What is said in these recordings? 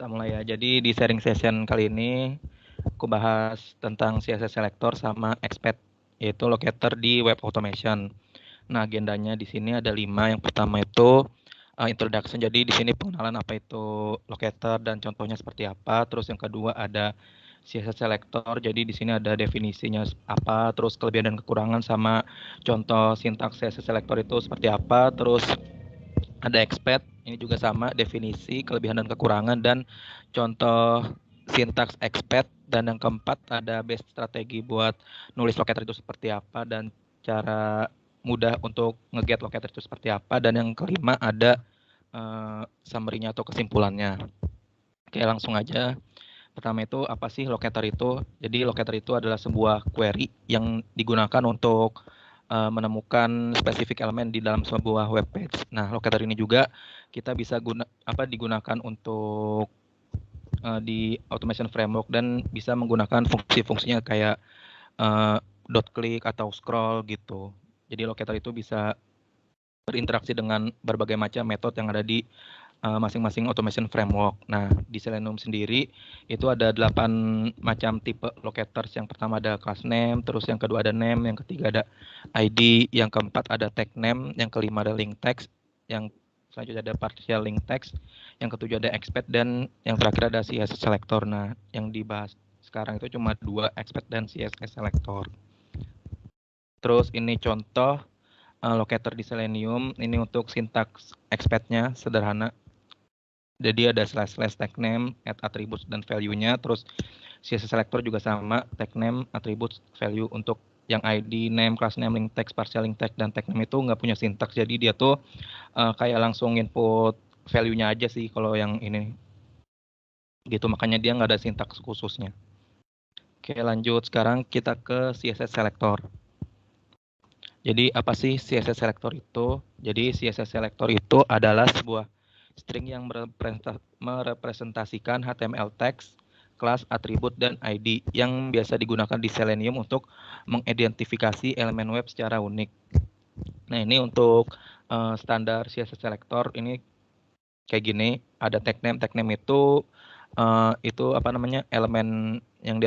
Kita mulai ya. Jadi di sharing session kali ini aku bahas tentang CSS Selector sama Expert, yaitu locator di web automation. Nah, agendanya di sini ada 5. Yang pertama itu introduction. Jadi di sini pengenalan apa itu locator dan contohnya seperti apa. Terus yang kedua ada CSS Selector. Jadi di sini ada definisinya apa, terus kelebihan dan kekurangan sama contoh sintaks CSS Selector itu seperti apa. Terus ada expert, ini juga sama definisi, kelebihan dan kekurangan dan contoh sintaks expert. Dan yang keempat ada best strategi buat nulis locator itu seperti apa dan cara mudah untuk nge-get locator itu seperti apa. Dan yang kelima ada summary-nya atau kesimpulannya. Oke, langsung aja. Pertama itu apa sih locator itu? Jadi locator itu adalah sebuah query yang digunakan untuk menemukan spesifik elemen di dalam sebuah web page. Nah, locator ini juga kita bisa digunakan untuk di automation framework dan bisa menggunakan fungsi-fungsinya kayak dot click atau scroll gitu. Jadi locator itu bisa berinteraksi dengan berbagai macam metode yang ada di masing-masing automation framework. Nah, di Selenium sendiri itu ada 8 macam tipe locators. Yang pertama ada class name, terus yang kedua ada name, yang ketiga ada ID, yang keempat ada tag name, yang kelima ada link text, yang selanjutnya ada partial link text, yang ketujuh ada expert, dan yang terakhir ada CSS selector. Nah, yang dibahas sekarang itu cuma 2, expert dan CSS selector. Terus ini contoh locator di Selenium. Ini untuk sintaks expert-nya sederhana. Jadi ada slash tag name, add attributes dan value-nya. Terus CSS selector juga sama, tag name, attributes, value. Untuk yang ID, name, class name, link text, partial link text, dan tag name itu nggak punya sintaks. Jadi dia tuh kayak langsung input value-nya aja sih kalau yang ini. Gitu, makanya dia nggak ada sintaks khususnya. Oke, lanjut. Sekarang kita ke CSS selector. Jadi apa sih CSS selector itu? Jadi CSS selector itu adalah sebuah string yang merepresentasikan HTML text, kelas, atribut, dan ID yang biasa digunakan di Selenium untuk mengidentifikasi elemen web secara unik. Nah, ini untuk standar CSS selector ini kayak gini. Ada tag name itu apa namanya, elemen yang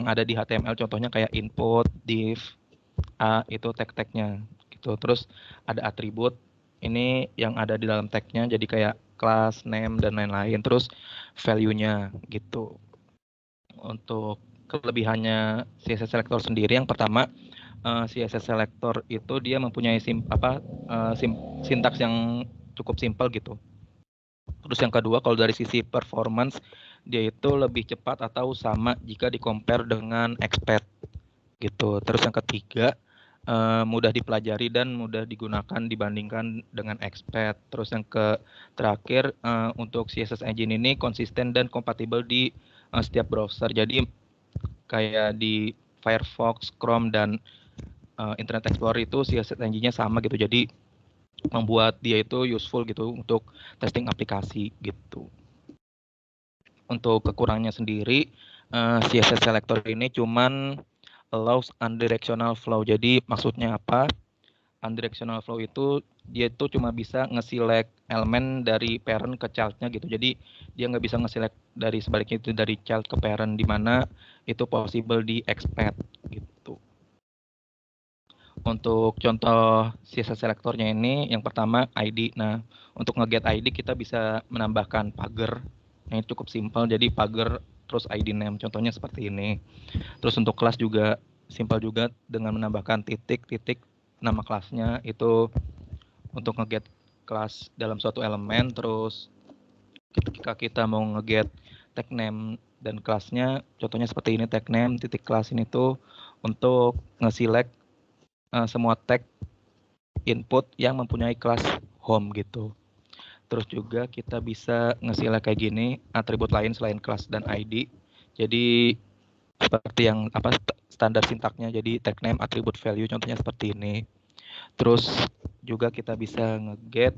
ada di HTML, contohnya kayak input, div, itu tag-tagnya gitu. Terus ada atribut, ini yang ada di dalam tagnya, jadi kayak class, name, dan lain-lain. Terus value-nya gitu. Untuk kelebihannya CSS selector sendiri, yang pertama CSS selector itu dia mempunyai sintaks yang cukup simpel gitu. Terus yang kedua, kalau dari sisi performance, dia itu lebih cepat atau sama jika di-compare dengan expert gitu. Terus yang ketiga, mudah dipelajari dan mudah digunakan dibandingkan dengan expert. Terus yang terakhir, untuk CSS Engine ini konsisten dan kompatibel di setiap browser. Jadi kayak di Firefox, Chrome, dan Internet Explorer itu CSS Engine-nya sama gitu. Jadi membuat dia itu useful gitu untuk testing aplikasi gitu. Untuk kekurangannya sendiri, CSS selector ini cuman allows undirectional flow. Jadi maksudnya apa? Undirectional flow itu dia itu cuma bisa nge-select elemen dari parent ke child-nya gitu. Jadi dia nggak bisa nge-select dari sebaliknya, itu dari child ke parent, di mana itu possible di expert gitu. Untuk contoh CSS selectornya ini, yang pertama ID. Nah, untuk nge-get ID kita bisa menambahkan pagar. Ini cukup simpel, jadi pagar terus ID name. Contohnya seperti ini. Terus untuk kelas juga simpel juga dengan menambahkan titik nama kelasnya itu untuk nge-get kelas dalam suatu elemen. Terus ketika kita mau nge-get tag name dan kelasnya, contohnya seperti ini, tag name titik kelas ini tuh untuk nge-select semua tag input yang mempunyai kelas home gitu. Terus juga kita bisa nge-select kayak gini atribut lain selain kelas dan ID. Jadi seperti yang standar sintaknya, jadi tag name, atribut, value, contohnya seperti ini. Terus juga kita bisa nge-get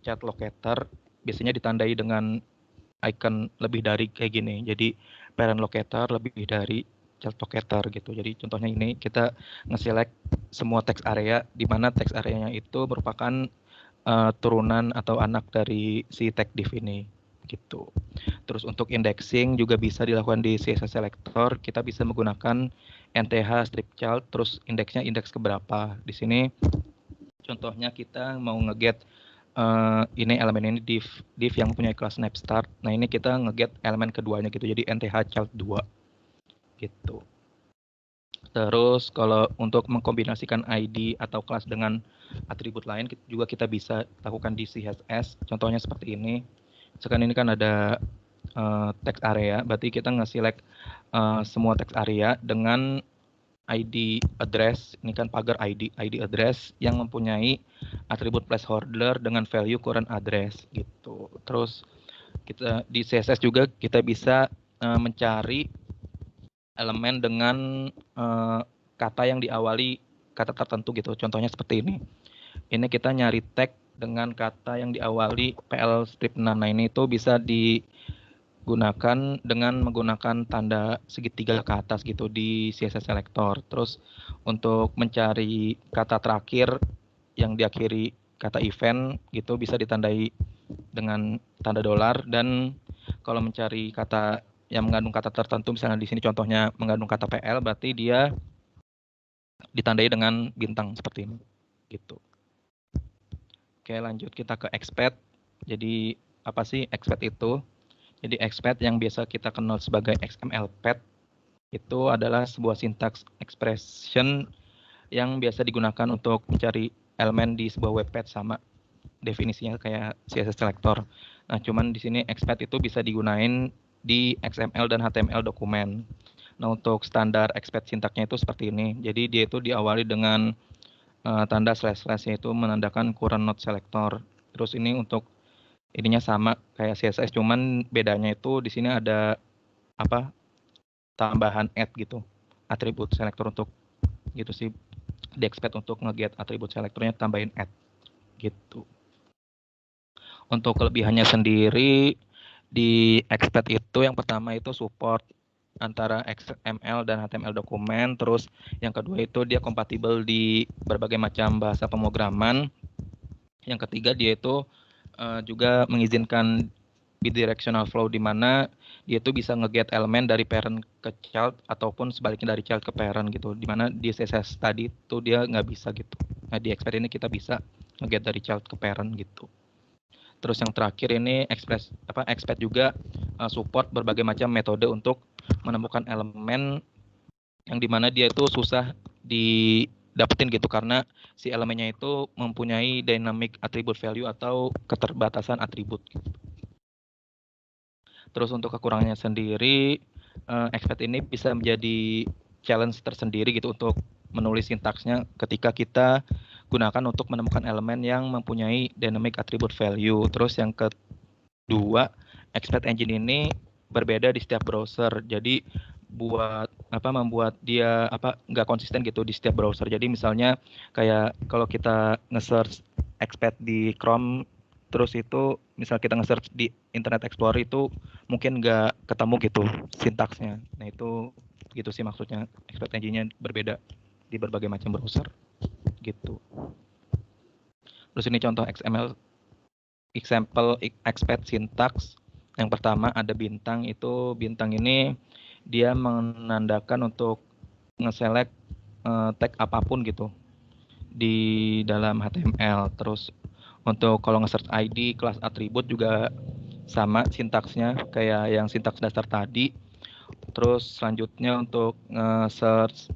chat locator, biasanya ditandai dengan icon lebih dari kayak gini. Jadi parent locator lebih dari child locator gitu. Jadi contohnya ini kita nge-select semua text area, di mana text areanya itu merupakan turunan atau anak dari si tag div ini. gitu. Terus untuk indexing juga bisa dilakukan di CSS Selector. Kita bisa menggunakan NTH strip child, terus indeksnya indeks keberapa. Di sini contohnya kita mau ngeget ini elemen ini div yang punya kelas snap start. Nah ini kita ngeget elemen keduanya gitu, jadi NTH child 2 gitu. Terus kalau untuk mengkombinasikan ID atau kelas dengan atribut lain juga kita bisa lakukan di CSS. Contohnya seperti ini. Sekarang ini kan ada text area, berarti kita nge-select semua text area dengan ID address, ini kan pagar ID address yang mempunyai atribut placeholder dengan value current address gitu. Terus kita di CSS juga kita bisa mencari elemen dengan kata yang diawali kata tertentu gitu. Contohnya seperti ini. Ini kita nyari tag dengan kata yang diawali PL strip 6. Nah ini itu bisa digunakan dengan menggunakan tanda segitiga ke atas gitu di CSS Selector. Terus untuk mencari kata terakhir yang diakhiri kata event gitu bisa ditandai dengan tanda dolar, dan kalau mencari kata yang mengandung kata tertentu, misalnya di sini contohnya mengandung kata PL, berarti dia ditandai dengan bintang seperti ini gitu. Oke, lanjut kita ke expect. Jadi apa sih expect itu? Jadi expect yang biasa kita kenal sebagai XML pad itu adalah sebuah sintaks expression yang biasa digunakan untuk mencari elemen di sebuah web page, sama definisinya kayak CSS selector. Nah, cuman di sini expect itu bisa digunain di XML dan HTML dokumen. Nah, untuk standar expect sintaknya itu seperti ini. Jadi dia itu diawali dengan tanda slash yaitu menandakan current node selector. Terus ini untuk ininya sama kayak CSS, cuman bedanya itu di sini ada apa? Tambahan add gitu. Atribut selector untuk gitu sih. Di expect untuk nge-get atribut selectornya tambahin add gitu. Untuk kelebihannya sendiri di expect itu yang pertama itu support antara XML dan HTML dokumen, terus yang kedua itu dia kompatibel di berbagai macam bahasa pemrograman. Yang ketiga dia itu juga mengizinkan bidirectional flow, di mana dia itu bisa nge-get elemen dari parent ke child ataupun sebaliknya dari child ke parent gitu, di mana di CSS tadi itu dia nggak bisa gitu. Nah di expect ini kita bisa nge-get dari child ke parent gitu. Terus yang terakhir ini expect juga support berbagai macam metode untuk menemukan elemen yang dimana dia itu susah didapetin gitu, karena si elemennya itu mempunyai dynamic attribute value atau keterbatasan atribut gitu. Terus untuk kekurangannya sendiri, expect ini bisa menjadi challenge tersendiri gitu untuk menulis sintaksnya ketika kita gunakan untuk menemukan elemen yang mempunyai dynamic attribute value. Terus yang kedua, expect engine ini berbeda di setiap browser. Jadi membuat dia nggak konsisten gitu di setiap browser. Jadi misalnya kayak kalau kita nge-search expect di Chrome, terus itu misal kita nge-search di Internet Explorer itu mungkin nggak ketemu gitu sintaksnya. Nah itu gitu sih maksudnya expect engine-nya berbeda di berbagai macam browser gitu. Terus ini contoh XML example expect syntax. Yang pertama ada bintang, itu bintang ini dia menandakan untuk nge-select tag apapun gitu di dalam HTML. Terus untuk kalau nge-search ID, kelas atribut juga sama sintaksnya kayak yang sintaks dasar tadi. Terus selanjutnya untuk nge-search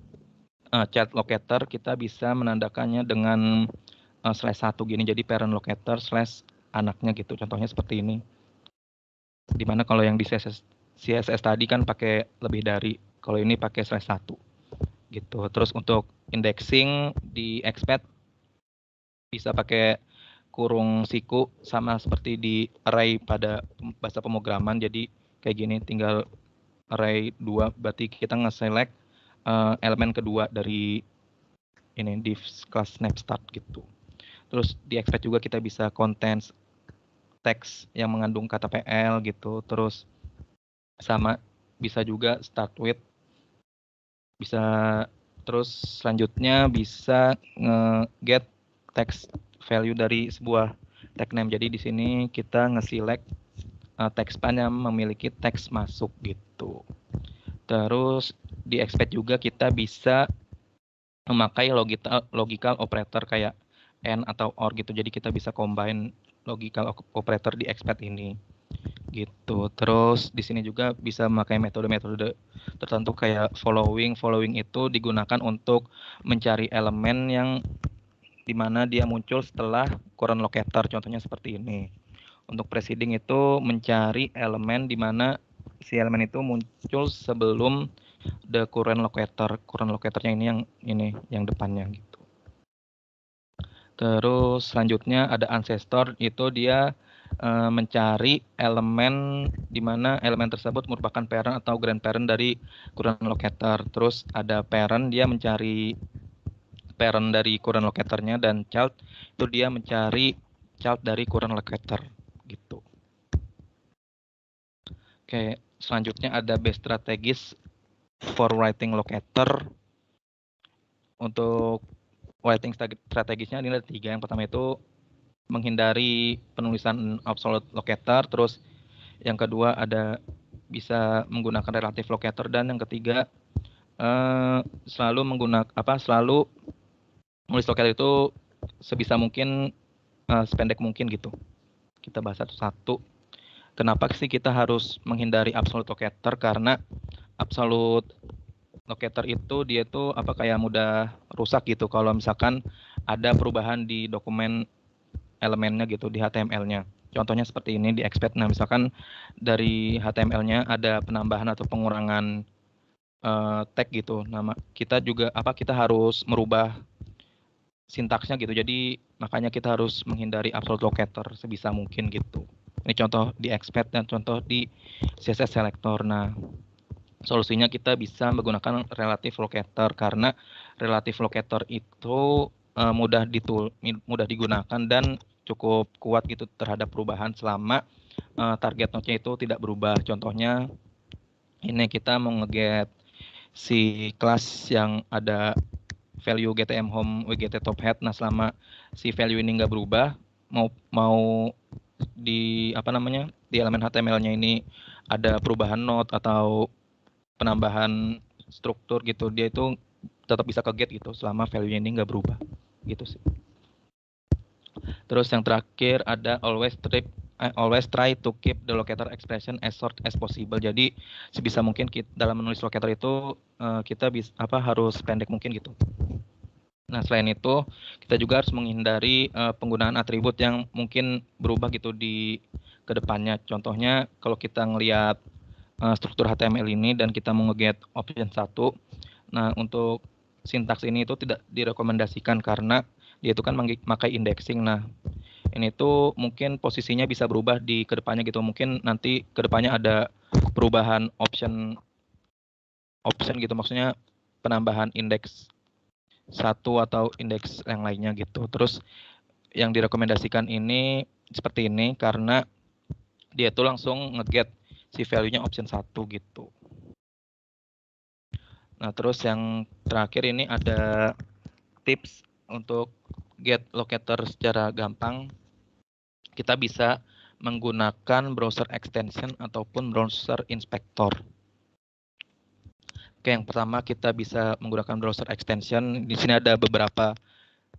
child locator, kita bisa menandakannya dengan /1 gini, jadi parent locator slash anaknya gitu. Contohnya seperti ini. Dimana kalau yang di CSS tadi kan pakai lebih dari, kalau ini pakai /1 gitu. Terus untuk indexing di expect bisa pakai kurung siku sama seperti di array pada bahasa pemrograman. Jadi kayak gini, tinggal array 2, berarti kita nge-select elemen kedua dari ini div class snap start gitu. Terus di expect juga kita bisa contents teks yang mengandung kata PL gitu. Terus sama bisa juga start with, bisa. Terus selanjutnya bisa nge-get text value dari sebuah tag name. Jadi di sini kita nge-select text span yang memiliki teks masuk gitu. Terus di expect juga kita bisa memakai logical operator kayak and atau or gitu. Jadi kita bisa combine logical operator di expect ini gitu. Terus di sini juga bisa memakai metode-metode tertentu kayak following. Following itu digunakan untuk mencari elemen yang dimana dia muncul setelah current locator. Contohnya seperti ini. Untuk preceding itu mencari elemen dimana si elemen itu muncul sebelum the current locator. Current locatornya ini yang depannya gitu. Terus selanjutnya ada ancestor, itu dia mencari elemen di mana elemen tersebut merupakan parent atau grandparent dari current locator. Terus ada parent, dia mencari parent dari current locatornya, dan child itu dia mencari child dari current locator gitu. Oke, selanjutnya ada base strategis for writing locator. Untuk writing strategisnya ini ada 3. Yang pertama itu menghindari penulisan absolute locator, terus yang kedua ada bisa menggunakan relative locator, dan yang ketiga selalu menulis locator itu sebisa mungkin sependek mungkin gitu. Kita bahas satu-satu. Kenapa sih kita harus menghindari absolute locator? Karena absolute locator itu dia tuh kayak mudah rusak gitu kalau misalkan ada perubahan di dokumen elemennya gitu, di HTML-nya. Contohnya seperti ini di expect. Nah, misalkan dari HTML-nya ada penambahan atau pengurangan tag gitu. Nah, kita juga kita harus merubah sintaksnya gitu. Jadi makanya kita harus menghindari absolute locator sebisa mungkin gitu. Ini contoh di expect dan contoh di CSS selector. Nah, solusinya kita bisa menggunakan relative locator karena relative locator itu mudah digunakan dan cukup kuat gitu terhadap perubahan selama target node-nya itu tidak berubah. Contohnya ini kita mau nge-get si kelas yang ada value GTM home WGT top head. Nah, selama si value ini nggak berubah, mau di di elemen HTML-nya ini ada perubahan node atau penambahan struktur gitu, dia itu tetap bisa ke get gitu selama value ini nggak berubah gitu sih. Terus yang terakhir ada always try to keep the locator expression as short as possible. Jadi sebisa mungkin dalam menulis locator itu kita harus pendek mungkin gitu. Nah, selain itu kita juga harus menghindari penggunaan atribut yang mungkin berubah gitu di kedepannya. Contohnya kalau kita ngelihat struktur HTML ini dan kita mau nge-get option 1. Nah, untuk sintaks ini itu tidak direkomendasikan karena dia itu kan memakai indexing. Nah, ini tuh mungkin posisinya bisa berubah di kedepannya gitu. Mungkin nanti kedepannya ada perubahan option gitu, maksudnya penambahan indeks 1 atau indeks yang lainnya gitu. Terus yang direkomendasikan ini seperti ini karena dia tuh langsung nge-get si value-nya option 1 gitu. Nah, terus yang terakhir ini ada tips untuk get locator secara gampang. Kita bisa menggunakan browser extension ataupun browser inspector. Oke, yang pertama kita bisa menggunakan browser extension. Di sini ada beberapa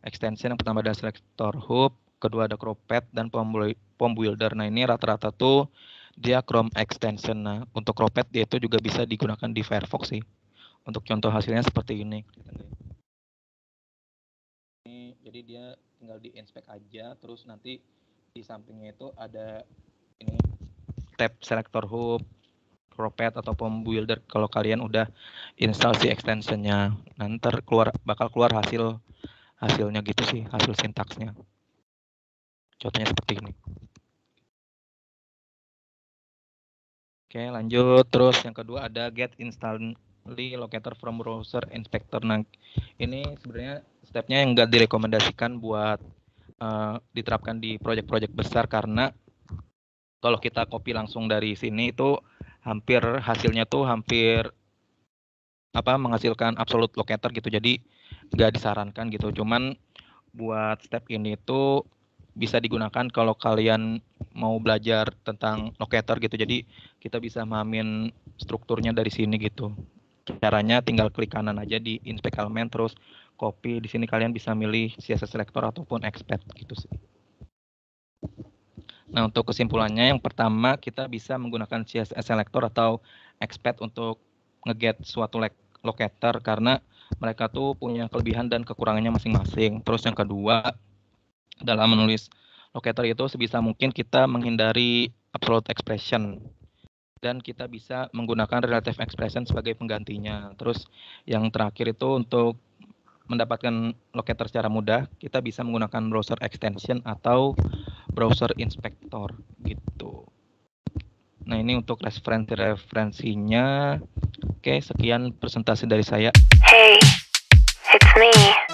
extension. Yang pertama ada selector hub, kedua ada Cropped, dan Pom Builder. Nah, ini rata-rata tuh dia Chrome extension. Nah, untuk Cropped dia itu juga bisa digunakan di Firefox sih. Untuk contoh hasilnya seperti ini. Jadi dia tinggal di inspect aja, terus nanti di sampingnya itu ada ini tab selector hub, Cropped atau Pom Builder kalau kalian udah install si extensionnya. Nanti bakal keluar hasilnya gitu sih, hasil sintaksnya. Contohnya seperti ini. Oke, lanjut. Terus yang kedua ada get instantly locator from browser inspector. Nah, ini sebenarnya stepnya yang nggak direkomendasikan buat diterapkan di project-project besar karena kalau kita copy langsung dari sini itu hasilnya tuh hampir menghasilkan absolute locator gitu. Jadi nggak disarankan gitu. Cuman buat step ini tuh bisa digunakan kalau kalian mau belajar tentang locator gitu. Jadi kita bisa mahamin strukturnya dari sini gitu. Caranya tinggal klik kanan aja di inspect element, terus copy. Di sini kalian bisa milih CSS selector ataupun expand gitu sih. Nah, untuk kesimpulannya yang pertama kita bisa menggunakan CSS selector atau expand untuk nge-get suatu locator karena mereka tuh punya kelebihan dan kekurangannya masing-masing. Terus yang kedua, dalam menulis locator itu sebisa mungkin kita menghindari absolute expression dan kita bisa menggunakan relative expression sebagai penggantinya. Terus yang terakhir itu untuk mendapatkan locator secara mudah, kita bisa menggunakan browser extension atau browser inspector gitu. Nah, ini untuk referensinya. Oke, sekian presentasi dari saya. Hey, it's me.